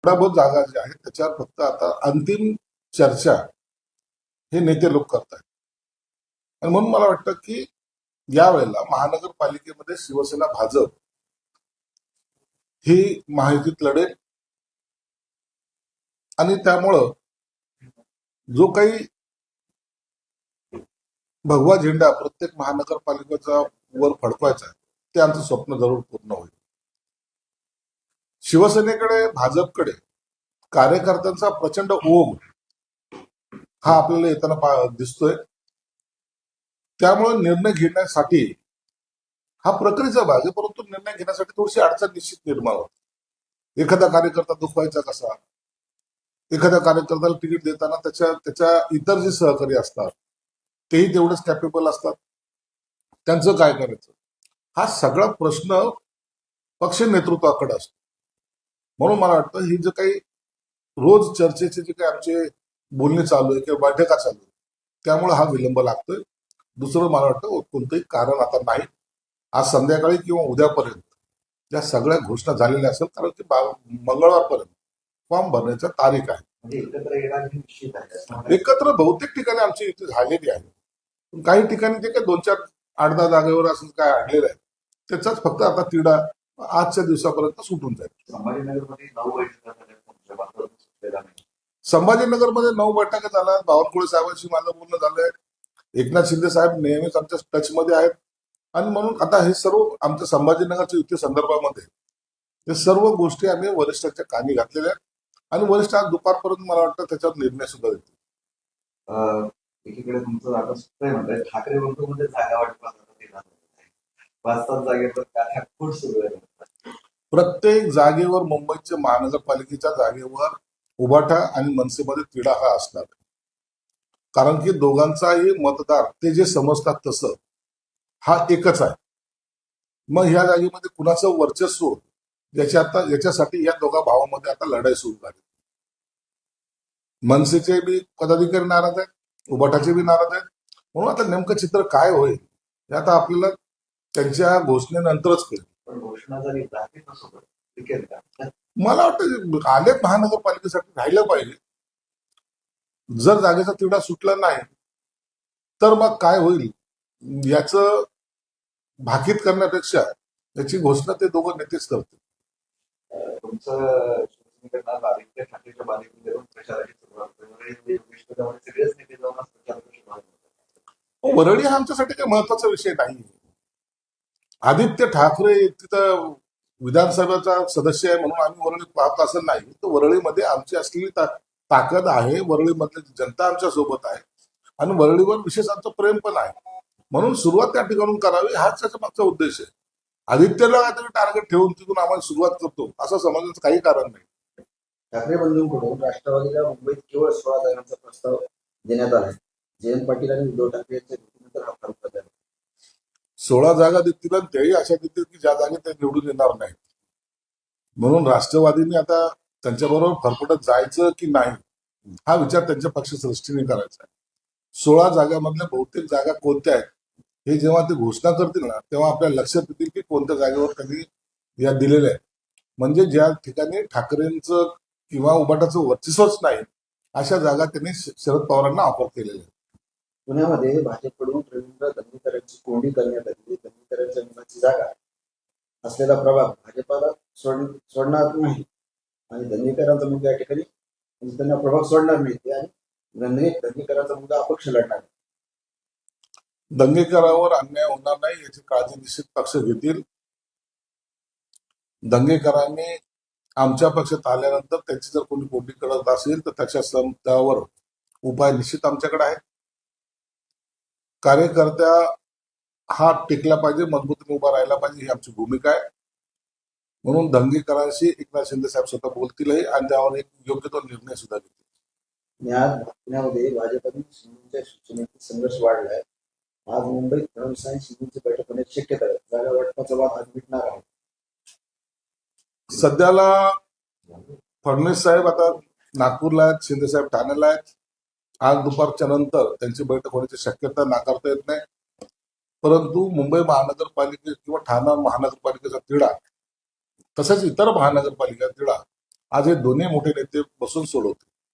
थोडा बहुत जागा ज्या आहेत त्याच्यावर फक्त आता अंतिम चर्चा हे नेते लोक करतात. आणि म्हणून मला वाटतं की यावेळेला महानगरपालिकेमध्ये शिवसेना भाजप ही महायुतीत लढेल. आणि त्यामुळं जो काही भगवा झेंडा प्रत्येक महानगरपालिकेचा वर फडकवायचा आहे ते आमचं स्वप्न जरूर पूर्ण होईल. शिवसेनेकडे भाजपकडे कार्यकर्त्यांचा प्रचंड ओघ हा आपल्याला येताना दिसतोय. त्यामुळे निर्णय घेण्यासाठी हा प्रक्रियेचा भाग आहे, परंतु निर्णय घेण्यासाठी थोडीशी अडचण निश्चित निर्माण होते. एखादा कार्यकर्ता दुखवायचा कसा, एखाद्या कार्यकर्त्याला तिकीट देताना त्याच्या त्याच्या इतर जे सहकारी असतात तेही तेवढेच कॅपेबल असतात, त्यांचं काय करायचं हा सगळा प्रश्न पक्ष नेतृत्वाकडे असतो. म्हणून मला वाटतं ही जे काही रोज चर्चेचे जे काही आमचे बोलणे चालू आहे किंवा बैठका चालू आहे त्यामुळे हा विलंब लागतोय. दुसरं मला वाटतं कोणतंही कारण आता नाही. आज संध्याकाळी किंवा उद्यापर्यंत या सगळ्या घोषणा झालेल्या असेल, कारण की मंगळवारपर्यंत फॉर्म भरण्याची तारीख आहे. म्हणजे एकत्र येणार हे निश्चित आहे. एकत्र बहुतेक ठिकाणी आमची युती झालेली आहे. पण काही ठिकाणी जे काही 2-4 8-10 जागेवर असं काय आणलेलं आहे त्याचाच फक्त आता तिढा आजच्या दिवसापर्यंत सुटून जाईल. संभाजीनगरमध्ये 9 बैठका झाल्या, तुमच्या बाजूला सुटलेला नाही. संभाजीनगरमध्ये 9 बैठका झाल्या. बावनकुळे साहेबांशी माझं बोलणं झालंय. एकनाथ शिंदे साहेब नेहमीच आमच्या टचमध्ये आहेत. आणि म्हणून आता हे सर्व आमच्या संभाजीनगरच्या युती संदर्भामध्ये हे सर्व गोष्टी आम्ही वरिष्ठांच्या कानी घातलेल्या आहेत. आणि वरिष्ठ आज दुपारपर्यंत मला वाटतं त्याच्यावर निर्णय सुद्धा देतील. एकीकडे तुमचं आता सुटतंय म्हणताय, ठाकरे बंधूमध्ये जागा वाटपासाठी 5-7 जागेवर काय फूट सुरू आहे. प्रत्येक जागेवर मुंबईच्या महानगरपालिकेच्या जागेवर उभाठा आणि मनसेमध्ये तिढा हा असणार. कारण की दोघांचाही मतदार ते जे समजतात तसं हा एकच आहे. मग ह्या जागेमध्ये कुणाचं वर्चस्व याच्यासाठी या दोघा भावामध्ये आता लढाई सुरू झाली. मनसेचे बी पदाधिकारी नाराज आहेत, उभाटाचे बी नाराज आहेत. म्हणून आता नेमकं चित्र काय होईल हे आता आपल्याला त्यांच्या घोषणेनंतरच कळेल. पण घोषणा जरी झाली नसोबत टिकेल का? मला वाटतं आले महानगरपालिकेसाठी राहिलं पाहिजे. जर जागेचा तिढा सुटला नाही तर मग काय होईल याचं भाकीत करण्यापेक्षा याची घोषणा ते दोघं नेतेच करतील. तुमचं शिवसेनेकडनं आदित्य ठाकरेच्या बालेकिल्ल्यावरून प्रचाराची सुरुवात सगळेच नेते जाऊन प्रचाराची सुरुवात. वरळी हा आमच्यासाठी काही महत्वाचा विषय नाही. आदित्य ठाकरे तिथं विधानसभेचा सदस्य आहे म्हणून आम्ही वरळी पाहतो असं नाही. तर वरळीमध्ये आमची असलेली ताकद आहे. वरळीमधली जनता आमच्या सोबत आहे आणि वरळीवर विशेष आमचं प्रेम पण आहे. म्हणून सुरुवात त्या ठिकाणून करावी हाच त्याचा मागचा उद्देश आहे. आदित्यला काहीतरी टार्गेट ठेवून तिथून आम्हाला सुरुवात करतो असं समजण्याचं काही कारण नाही. ठाकरे बंधूंकडून राष्ट्रवादीला मुंबईत केवळ 16 जागांचा प्रस्ताव देण्यात आला. जयंत पाटील आणि उद्धव ठाकरे यांच्या भेटीनंतर हा फरक पडला. 16 जागा देतील आणि तेही अशा देतील की ज्या जागेत ते निवडून येणार नाही. म्हणून राष्ट्रवादीने आता त्यांच्याबरोबर फरफटत जायचं की नाही हा विचार त्यांच्या पक्षश्रेष्ठीने करायचा आहे. 16 जागांमधल्या बहुतेक जागा कोणत्या आहेत हे जेव्हा ते घोषणा करतील ना तेव्हा आपल्याला लक्षात येतील की कोणत्या जागेवर त्यांनी या दिलेल्या आहेत. म्हणजे ज्या ठिकाणी ठाकरेंचं किंवा उभाटाचं वर्चस्वच नाही अशा जागा त्यांनी शरद पवारांना ऑफर केलेल्या आहेत. पुण्यामध्ये भाजपकडून रवींद्र धन्नीकरांची कोंडी करण्यात आली. धन्नीकरांच्या मुलाची जागा असलेला प्रभाग भाजपाला सोडणार नाही आणि धन्नीकरांचा मुलगा या ठिकाणी त्यांना प्रभाग सोडणार नाही आणि धन्नीकरांचा मुलगा अपक्ष लढणार. दंगेकरांवर अन्याय होणार नाही याची काळजी निश्चित पक्ष घेतील. दंगेकरांनी आमच्या पक्षात आल्यानंतर त्यांची जर कोणी कोंडी करत असेल तर त्यावर उपाय निश्चित आमच्याकडे आहे. कार्यकर्त्या हा टिकला पाहिजे, मजबूतीने उभा राहिला पाहिजे ही आमची भूमिका आहे. म्हणून दंगेकरांशी एकनाथ शिंदे साहेब स्वतः बोलतीलही आणि त्यावर एक योग्य तो निर्णय सुद्धा घेतील. आज पुण्यामध्ये भाजपने शिंदेच्या सूचनेतील संघर्ष वाढलाय. आज मुंबईत फडणवीस आणि शिंदेची बैठक होण्याची शक्यता आहे. जागा वाटपाचा वाद आज मिटणार आहे. सध्याला फडणवीस साहेब आता नागपूरला आहेत, शिंदे साहेब ठाण्याला आहेत. आज दुपारच्या नंतर त्यांची बैठक होण्याची शक्यता नाकारता येत नाही. परंतु मुंबई महानगरपालिके किंवा ठाणा महानगरपालिकेचा तिढा तसंच इतर महानगरपालिका तिढा आज हे दोन्ही मोठे नेते बसून सोडवतील.